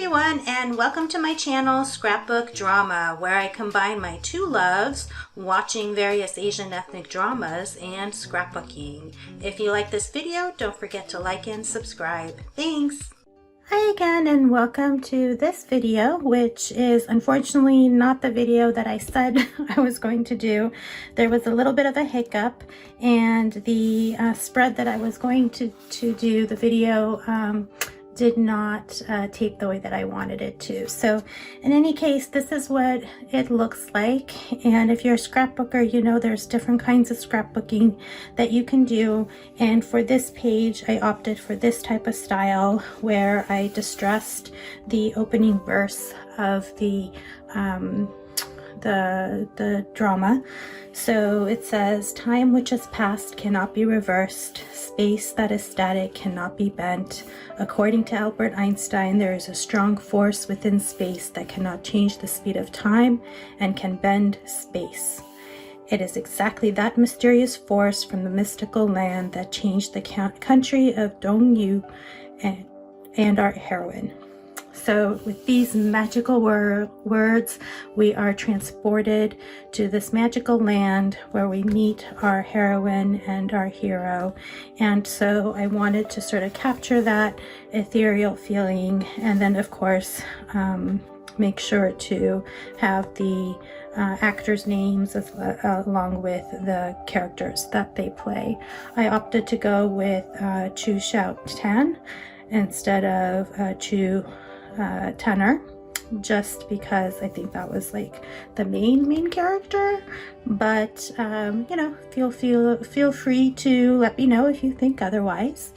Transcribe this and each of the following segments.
everyone, and welcome to my channel Scrapbook Drama, where I combine my two loves, watching various Asian ethnic dramas and scrapbooking. If you like this video, don't forget to like and subscribe. Thanks! Hi again, and welcome to this video, which is unfortunately not the video that I said I was going to do. There was a little bit of a hiccup, and the spread that I was going to do the video did not tape the way that I wanted it to. So in any case, this is what it looks like. And if you're a scrapbooker, you know there's different kinds of scrapbooking that you can do. And for this page, I opted for this type of style where I distressed the opening verse of the drama. So it says, "Time which has passed cannot be reversed. Space that is static cannot be bent. According to Albert Einstein, there is a strong force within space that cannot change the speed of time and can bend space. It is exactly that mysterious force from the mystical land that changed the country of Dongyu and our heroine." So with these magical words, we are transported to this magical land where we meet our heroine and our hero. And so I wanted to sort of capture that ethereal feeling, and then of course make sure to have the actors' names along with the characters that they play. I opted to go with Qu Xiao Tan instead of Qu Tanner, just because I think that was like the main character. But you know, feel free to let me know if you think otherwise.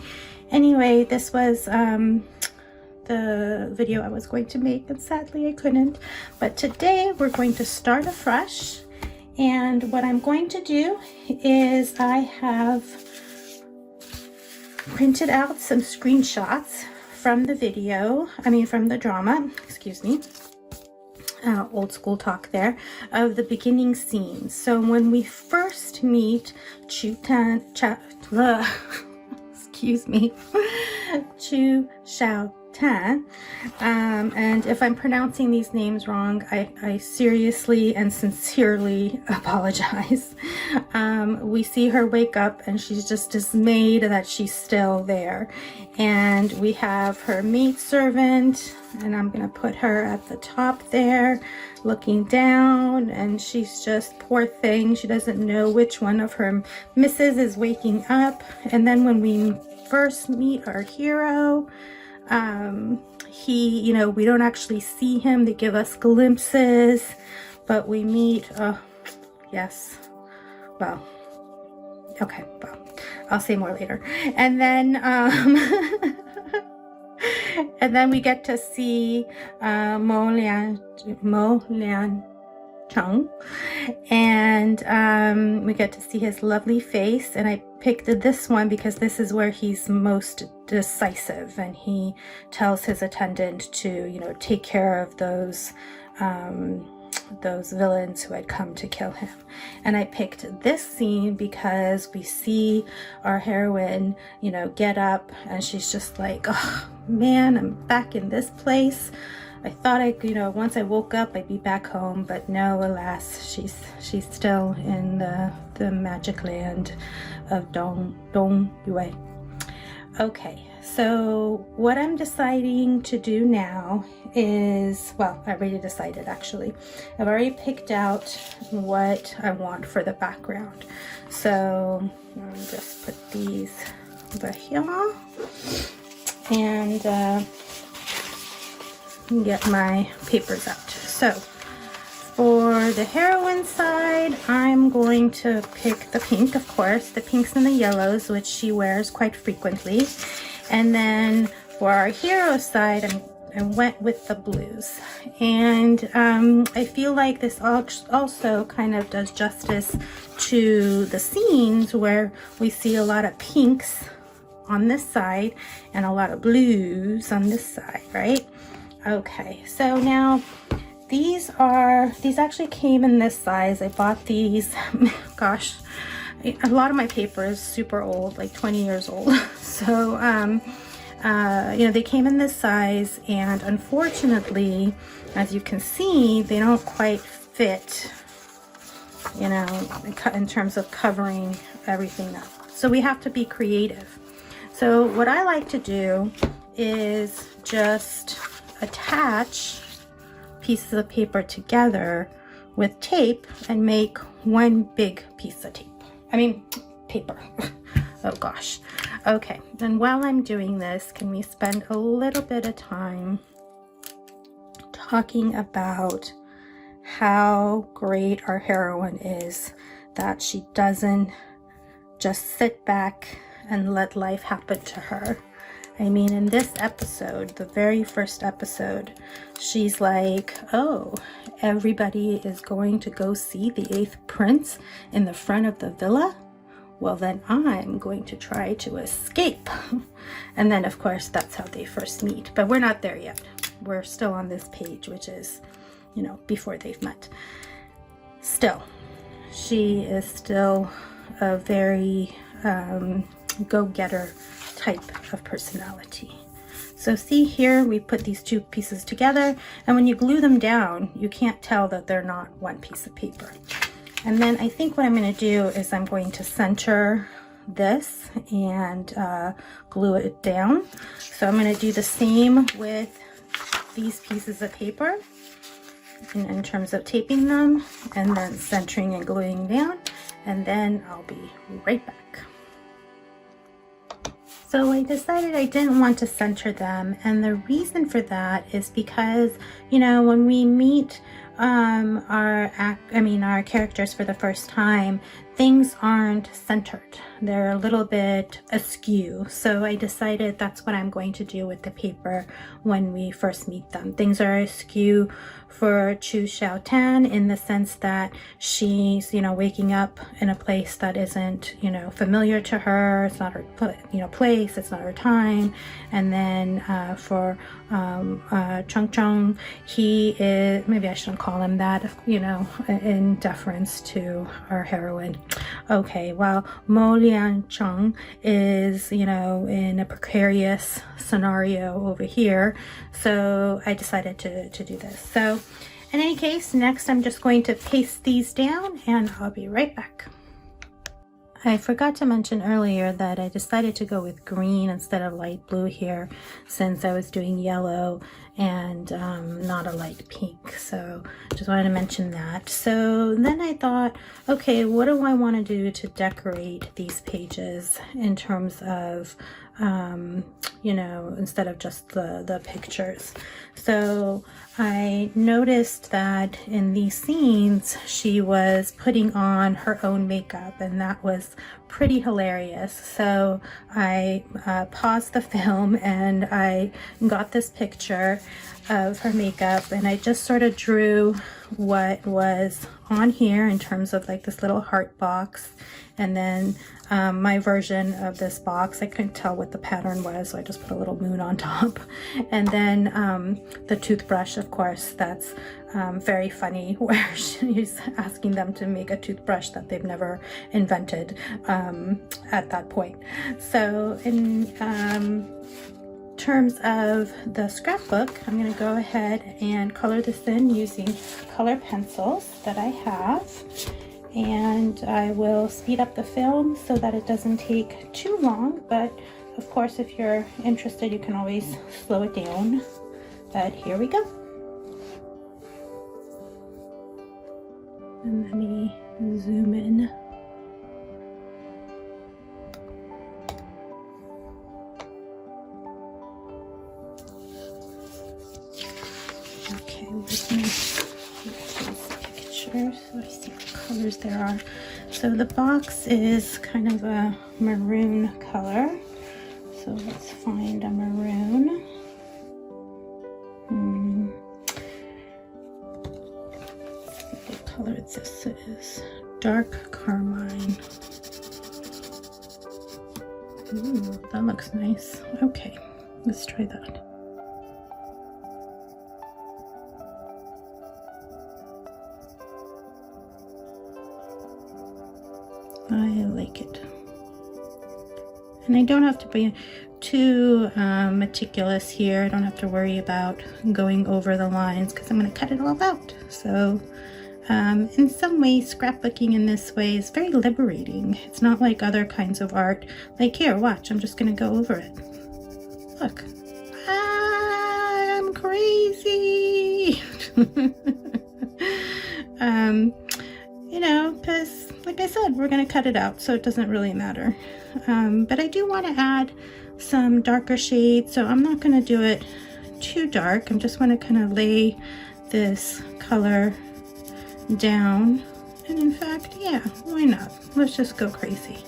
Anyway, this was the video I was going to make, and sadly I couldn't. But today we're going to start afresh, and what I'm going to do is I have printed out some screenshots from the video, from the drama, excuse me, old school talk there, of the beginning scenes. So when we first meet excuse me, Qu Xiao Tan, and if I'm pronouncing these names wrong, I seriously and sincerely apologize. We see her wake up and she's just dismayed that she's still there. And we have her maidservant, and I'm gonna put her at the top there, looking down, and she's just, poor thing, she doesn't know which one of her misses is waking up. And then when we first meet our hero, he, we don't actually see him, they give us glimpses, but we meet, yes, well, okay, well, I'll say more later. And then and then we get to see Lian Cheng, and we get to see his lovely face. And I picked this one because this is where he's most decisive, and he tells his attendant to take care of those villains who had come to kill him. And I picked this scene because we see our heroine get up, and she's just like, "Oh man, I'm back in this place. I thought once I woke up I'd be back home, but no, alas, she's still in the magic land of Dongyue." Okay, so what I'm deciding to do now is, well, I already decided actually. I've already picked out what I want for the background. So let me just put these over here, and get my papers out. So for the heroine side, I'm going to pick the pink, of course, the pinks and the yellows, which she wears quite frequently. And then for our hero side, I went with the blues. And I feel like this also kind of does justice to the scenes where we see a lot of pinks on this side and a lot of blues on this side, right? Okay, so now these actually came in this size. I bought these, gosh, a lot of my paper is super old, like 20 years old. So You know, they came in this size, and unfortunately, as you can see, they don't quite fit, you know, in terms of covering everything up. So we have to be creative. So what I like to do is just attach pieces of paper together with tape and make one big piece of tape. I mean, paper. Oh gosh. Okay, and while I'm doing this, can we spend a little bit of time talking about how great our heroine is, that she doesn't just sit back and let life happen to her. I mean, in this episode, the very first episode, she's like, oh, everybody is going to go see the 8th prince in the front of the villa? Well, then I'm going to try to escape. And then, of course, that's how they first meet. But we're not there yet. We're still on this page, which is, you know, before they've met. Still, she is still a very go-getter type of personality. So see here, we put these two pieces together, and when you glue them down, you can't tell that they're not one piece of paper. And then I think what I'm going to do is I'm going to center this and glue it down. So I'm going to do the same with these pieces of paper in terms of taping them and then centering and gluing down, and then I'll be right back. So I decided I didn't want to center them, and the reason for that is because, you know, when we meet our characters for the first time, things aren't centered. They're a little bit askew. So I decided that's what I'm going to do with the paper when we first meet them. Things are askew for Qu Xiao Tan in the sense that she's, you know, waking up in a place that isn't, you know, familiar to her. It's not her, you know, place. It's not her time. And then for Chung Chung, he is, maybe I shouldn't call him that, you know, in deference to our heroine. Okay, well, Lian Cheng is, you know, in a precarious scenario over here, so I decided to do this. So in any case, next I'm just going to paste these down and I'll be right back. I forgot to mention earlier that I decided to go with green instead of light blue here, since I was doing yellow and not a light pink. So just wanted to mention that. So then I thought, okay, what do I want to do to decorate these pages in terms of, you know, instead of just the pictures. So I noticed that in these scenes, she was putting on her own makeup, and that was pretty hilarious. So I paused the film and I got this picture of her makeup, and I just sort of drew what was on here in terms of like this little heart box, and then my version of this box, I couldn't tell what the pattern was, so I just put a little moon on top. And then the toothbrush, of course, that's very funny, where she's asking them to make a toothbrush that they've never invented at that point. So in terms of the scrapbook, I'm going to go ahead and color this in using color pencils that I have. And I will speed up the film so that it doesn't take too long, but of course if you're interested you can always slow it down. But here we go. And let me zoom in. Okay, with me. So I see what colors there are. So the box is kind of a maroon color. So let's find a maroon. What color this is? Dark carmine. Ooh, that looks nice. Okay, let's try that. I like it. And I don't have to be too meticulous here. I don't have to worry about going over the lines because I'm going to cut it all out. So in some ways, scrapbooking in this way is very liberating. It's not like other kinds of art. Like here, watch, I'm just going to go over it. Look. I'm crazy. You know, because like I said, we're going to cut it out, so it doesn't really matter. But I do want to add some darker shades, so I'm not going to do it too dark. I just want to kind of lay this color down. And in fact, yeah, why not? Let's just go crazy.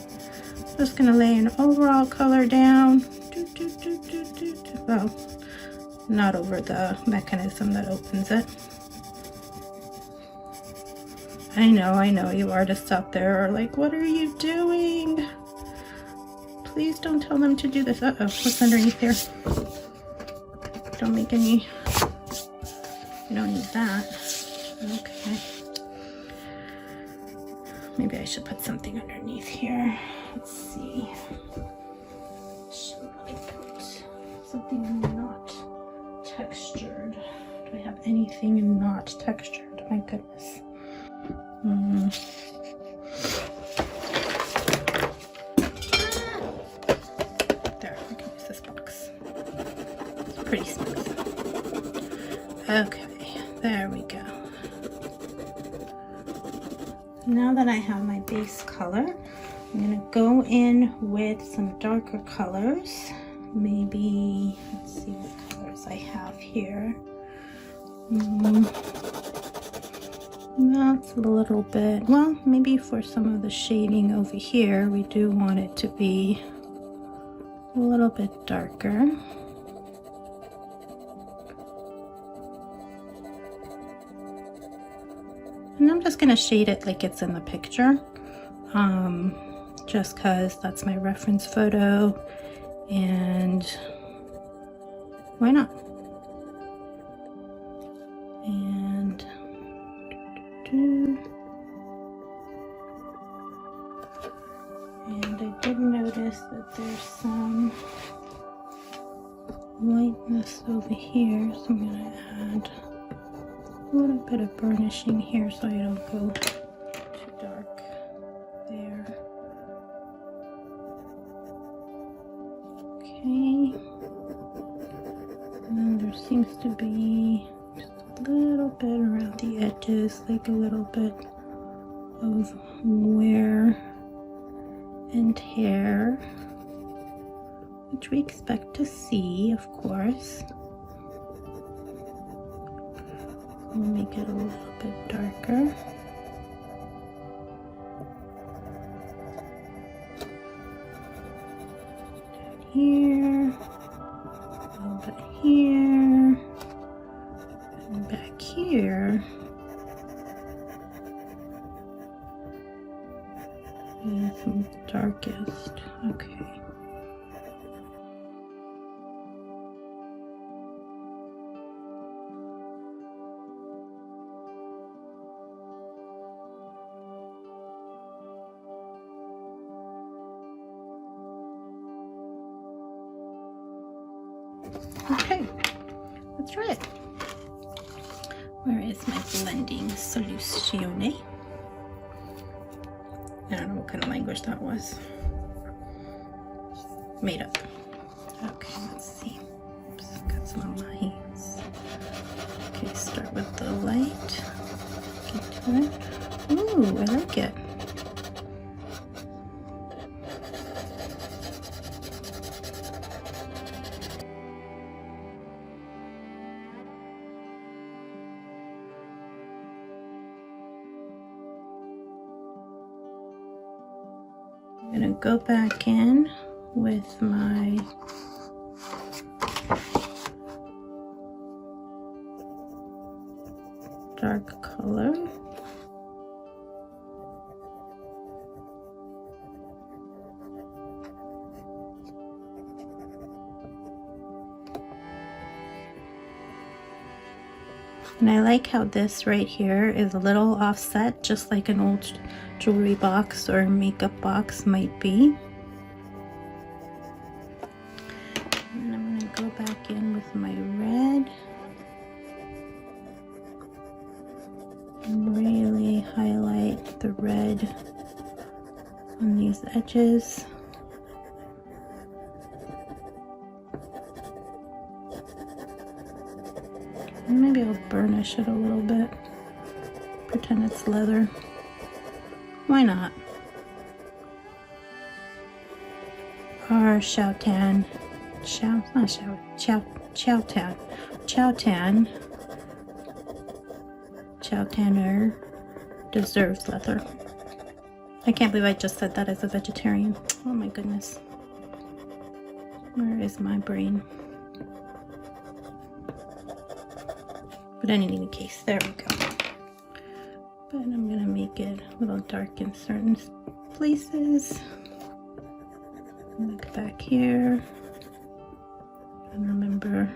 Just going to lay an overall color down. Well, not over the mechanism that opens it. I know, you artists out there are like, what are you doing? Please don't tell them to do this. Uh-oh, what's underneath here? Don't make any, you don't need that. Okay. Maybe I should put something underneath here. Let's see. Should I put something not textured? Do I have anything not textured? My goodness. There, I can use this box. It's pretty smooth. Okay, there we go. Now that I have my base color, I'm going to go in with some darker colors. Maybe, let's see what colors I have here. That's a little bit, well, maybe for some of the shading over here, we do want it to be a little bit darker. And I'm just going to shade it like it's in the picture, just because that's my reference photo, and why not? And I did notice that there's some lightness over here, so I'm going to add a little bit of burnishing here so I don't go too dark there. Okay. And then there seems to be just a little bit around the edges, like a little bit of wear and tear, which we expect to see, of course. We'll make it a little bit darker. Here, a little bit here, and back here. And some darkest. Okay. Okay, let's try it. Where is my blending solution? I don't know what kind of language that was. Made up. Okay, let's see. Oops, got some on my hands. Okay, start with the light. Get to it. Ooh, I like it. I'm gonna go back in with my dark color. And I like how this right here is a little offset, just like an old jewelry box or makeup box might be. highlight the red on these edges. And maybe I'll burnish it a little bit. Pretend it's leather. Why not? Our Xiao Tan, Xiao Tanner deserves leather. I can't believe I just said that as a vegetarian. Oh my goodness. Where is my brain? But in any case, there we go. But I'm gonna make it a little dark in certain places. Look back here. And remember,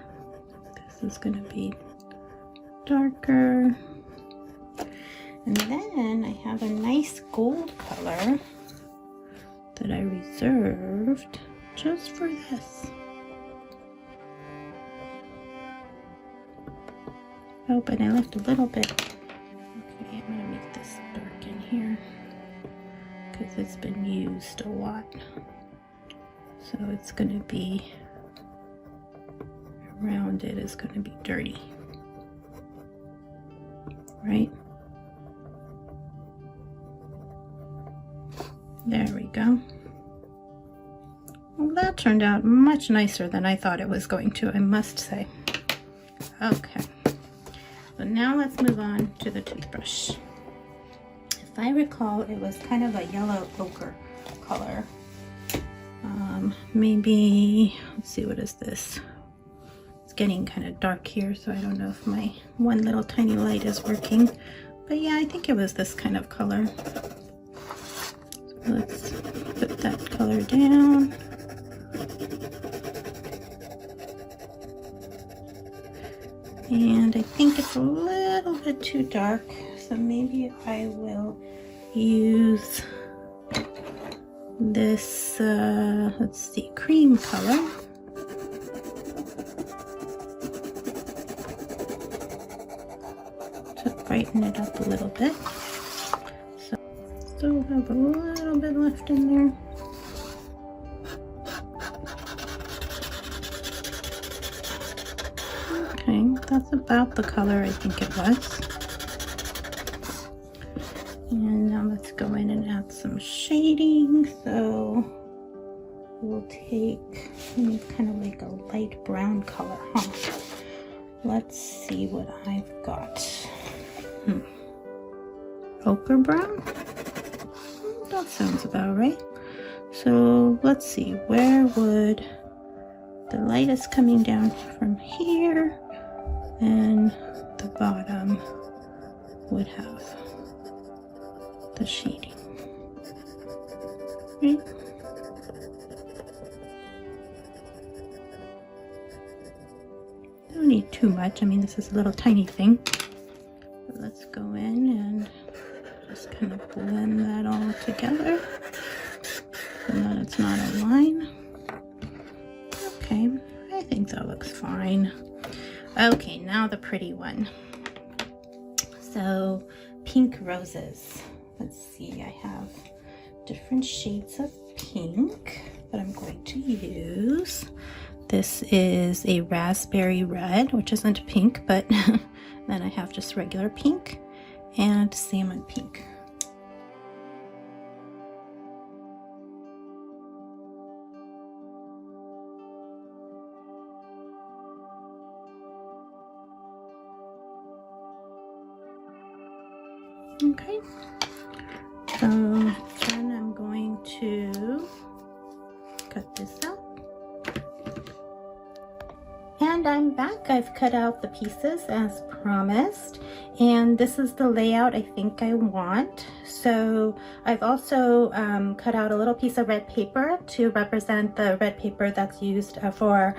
this is gonna be darker. And then I have a nice gold color that I reserved just for this. Oh, but I left a little bit. Okay, I'm gonna make this dark in here because it's been used a lot. So it's gonna be, around it is gonna be dirty, right? There we go. Well, that turned out much nicer than I thought it was going to, I must say. Okay, so now let's move on to the toothbrush. If I recall, it was kind of a yellow ochre color. Maybe, let's see, what is this? It's getting kind of dark here, so I don't know if my one little tiny light is working. But yeah, I think it was this kind of color. So let's put that color down. And I think it's a little bit too dark, so maybe I will use this, let's see, cream color. To brighten it up a little bit. So still have a little bit left in there. Okay, that's about the color I think it was. And now let's go in and add some shading. So we'll take kind of like a light brown color, huh? Let's see what I've got. Ochre brown? That sounds about right. So let's see, where would the light is coming down from here, and the bottom would have the shading, right? Don't need too much. I mean, this is a little tiny thing. But let's go in and just kind of blend that all together so that it's not a line. Okay, I think that looks fine. Okay, now the pretty one. So, pink roses. Let's see, I have different shades of pink that I'm going to use. This is a raspberry red, which isn't pink, but then I have just regular pink and salmon pink. Okay, so then I'm going to cut this out. And I'm back. I've cut out the pieces as promised, and this is the layout I think I want. So I've also cut out a little piece of red paper to represent the red paper that's used for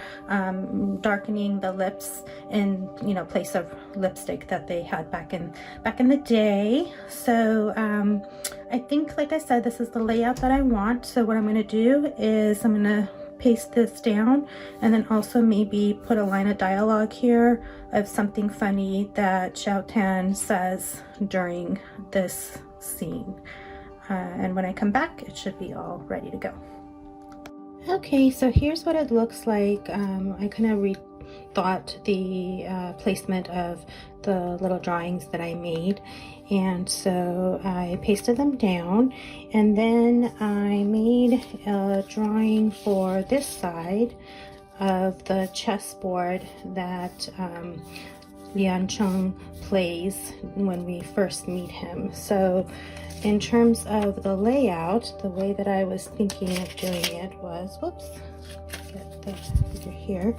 darkening the lips in, you know, place of lipstick that they had back in the day. So I think, like I said, this is the layout that I want. So what I'm going to do is I'm going to paste this down, and then also maybe put a line of dialogue here of something funny that Xiao Tan says during this scene. And when I come back, it should be all ready to go. Okay, so here's what it looks like. I kind of rethought the placement of the little drawings that I made, and so I pasted them down, and then I made a drawing for this side of the chessboard that Lian Cheng plays when we first meet him. So in terms of the layout, the way that I was thinking of doing it was, whoops, get the figure here,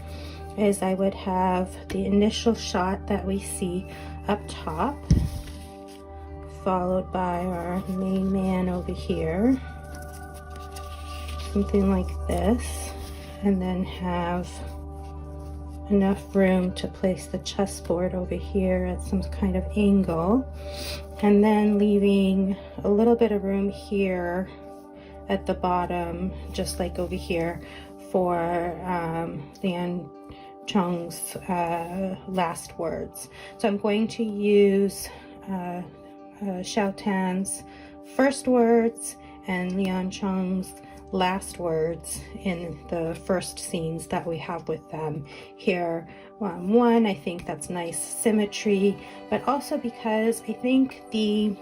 is I would have the initial shot that we see up top, followed by our main man over here, something like this, and then have enough room to place the chessboard over here at some kind of angle, and then leaving a little bit of room here at the bottom, just like over here, for Lian Cheng's last words. So I'm going to use Xiao Tan's first words and Lian Cheng's last words in the first scenes that we have with them here. One, I think that's nice symmetry, but also because I think the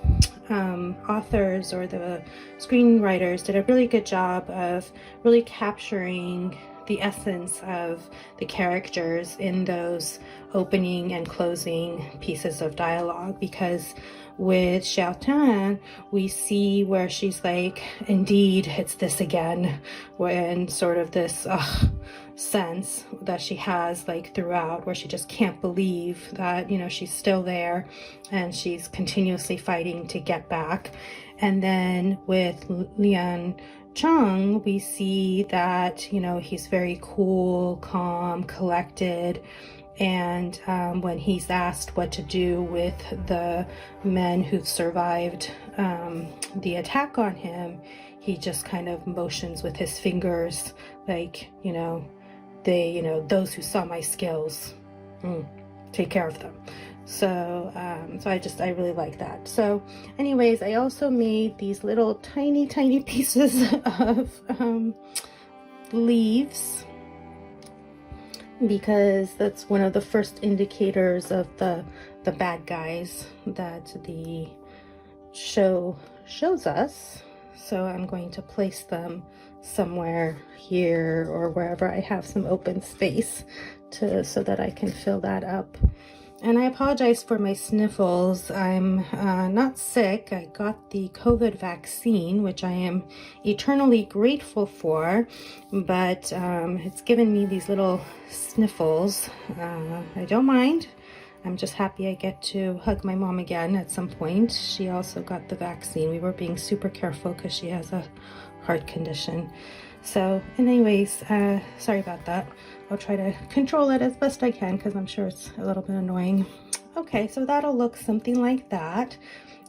authors or the screenwriters did a really good job of really capturing the essence of the characters in those opening and closing pieces of dialogue, because with Xiao Tan, we see where she's like, indeed, it's this again, when sort of this sense that she has like throughout, where she just can't believe that, you know, she's still there and she's continuously fighting to get back. And then with Lian Cheng, we see that, you know, he's very cool, calm, collected, and when he's asked what to do with the men who've survived the attack on him, he just kind of motions with his fingers like, you know, those who saw my skills, take care of them. So I really like that. So anyways, I also made these little tiny pieces of leaves, because that's one of the first indicators of the bad guys that the show shows us. So I'm going to place them somewhere here or wherever I have some open space so that I can fill that up. And I apologize for my sniffles. I'm not sick. I got the COVID vaccine, which I am eternally grateful for, but it's given me these little sniffles. I don't mind. I'm just happy I get to hug my mom again at some point. She also got the vaccine. We were being super careful because she has a heart condition. So anyways, sorry about that. I'll try to control it as best I can, because I'm sure it's a little bit annoying. Okay, so that'll look something like that.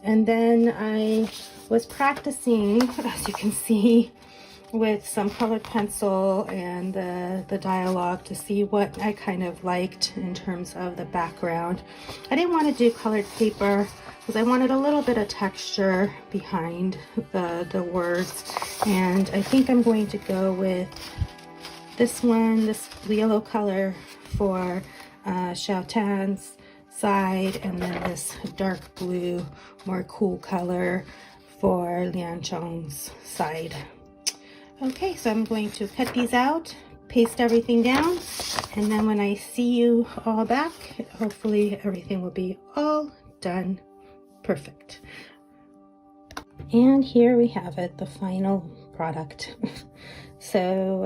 And then I was practicing, as you can see, with some colored pencil and the dialogue to see what I kind of liked in terms of the background. I didn't want to do colored paper because I wanted a little bit of texture behind the words, and I think I'm going to go with this one, this yellow color for Xiao Tan's side, and then this dark blue, more cool color for Lian Cheng's side. Okay, so I'm going to cut these out, paste everything down, and then when I see you all back, hopefully everything will be all done perfect. And here we have it, the final product. So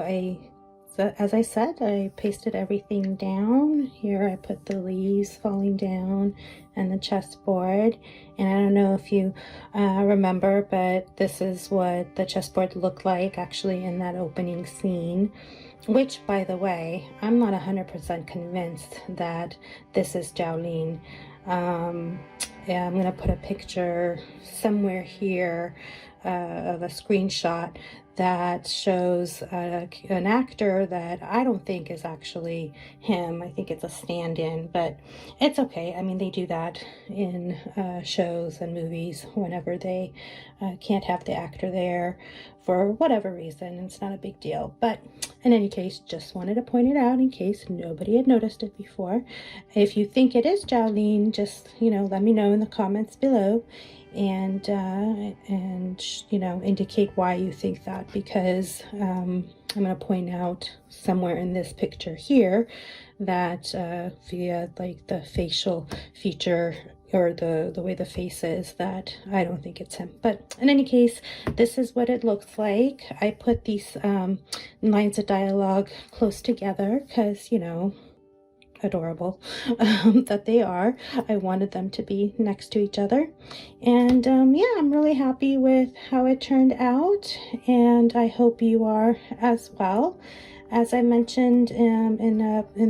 as I said, I pasted everything down. Here I put the leaves falling down and the chessboard. And I don't know if you remember, but this is what the chessboard looked like actually in that opening scene. Which, by the way, I'm not 100% convinced that this is Jiaolin. Yeah, I'm gonna put a picture somewhere here of a screenshot that shows an actor that I don't think is actually him. I think it's a stand-in, but it's okay. I mean, they do that in shows and movies whenever they can't have the actor there for whatever reason. It's not a big deal. But in any case, just wanted to point it out in case nobody had noticed it before. If you think it is Jolene, just, let me know in the comments below, and indicate why you think that, because I'm going to point out somewhere in this picture here that via like the facial feature or the way the face is, that I don't think it's him. But in any case, this is what it looks like. I put these lines of dialogue close together because, adorable that they are. I wanted them to be next to each other, and yeah, I'm really happy with how it turned out, and I hope you are as well. As I mentioned in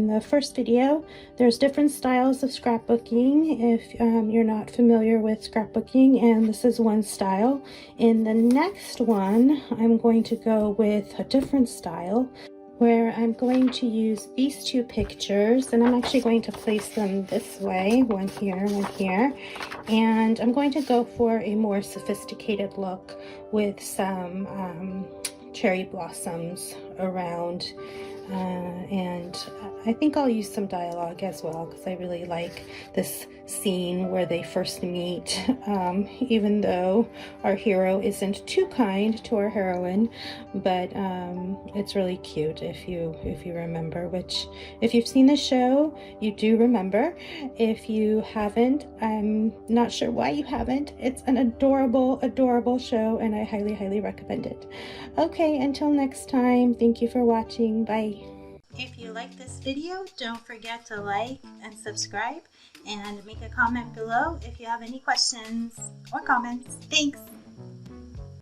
the first video, there's different styles of scrapbooking if you're not familiar with scrapbooking, and this is one style. In the next one, I'm going to go with a different style, where I'm going to use these two pictures, and I'm actually going to place them this way, one here, and I'm going to go for a more sophisticated look with some cherry blossoms around, and I think I'll use some dialogue as well, because I really like this scene where they first meet, even though our hero isn't too kind to our heroine, but it's really cute if you remember, which if you've seen the show, you do remember. If you haven't, I'm not sure why you haven't. It's an adorable show, and I highly recommend it. Okay, until next time, thank you for watching. Bye. If you like this video, don't forget to like and subscribe, and make a comment below if you have any questions or comments. Thanks!